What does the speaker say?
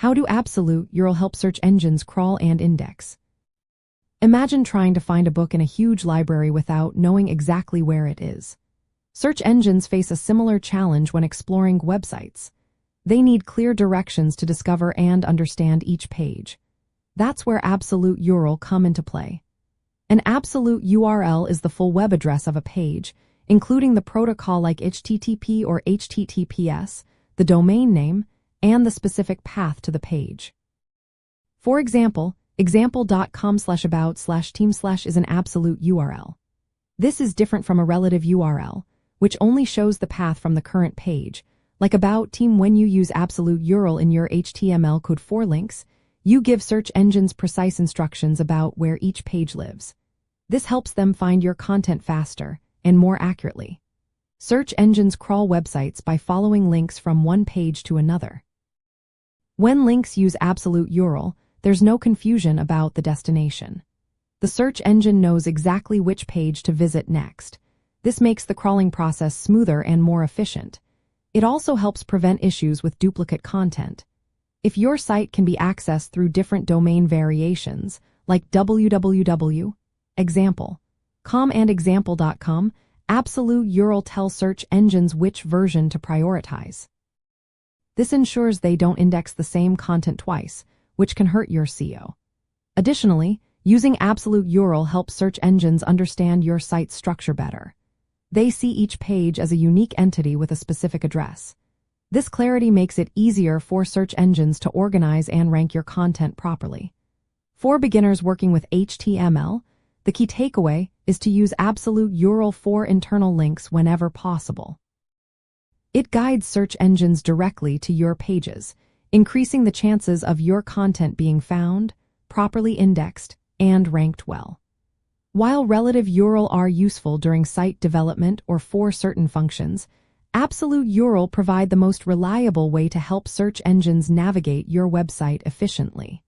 How do absolute URL help search engines crawl and index? Imagine trying to find a book in a huge library without knowing exactly where it is. Search engines face a similar challenge when exploring websites. They need clear directions to discover and understand each page. That's where absolute URL come into play. An absolute URL is the full web address of a page, including the protocol like HTTP or HTTPS, the domain name, and the specific path to the page. For example, example.com/about/team/ is an absolute URL. This is different from a relative URL, which only shows the path from the current page. Like about team, when you use absolute URL in your HTML code for links, you give search engines precise instructions about where each page lives. This helps them find your content faster and more accurately. Search engines crawl websites by following links from one page to another. When links use absolute URL, there's no confusion about the destination. The search engine knows exactly which page to visit next. This makes the crawling process smoother and more efficient. It also helps prevent issues with duplicate content. If your site can be accessed through different domain variations, like www, example.com and example.com, absolute URL tells search engines which version to prioritize. This ensures they don't index the same content twice, which can hurt your SEO. Additionally, using absolute URL helps search engines understand your site's structure better. They see each page as a unique entity with a specific address. This clarity makes it easier for search engines to organize and rank your content properly. For beginners working with HTML, the key takeaway is to use absolute URL for internal links whenever possible. It guides search engines directly to your pages, increasing the chances of your content being found, properly indexed, and ranked well. While relative URL are useful during site development or for certain functions, absolute URL provide the most reliable way to help search engines navigate your website efficiently.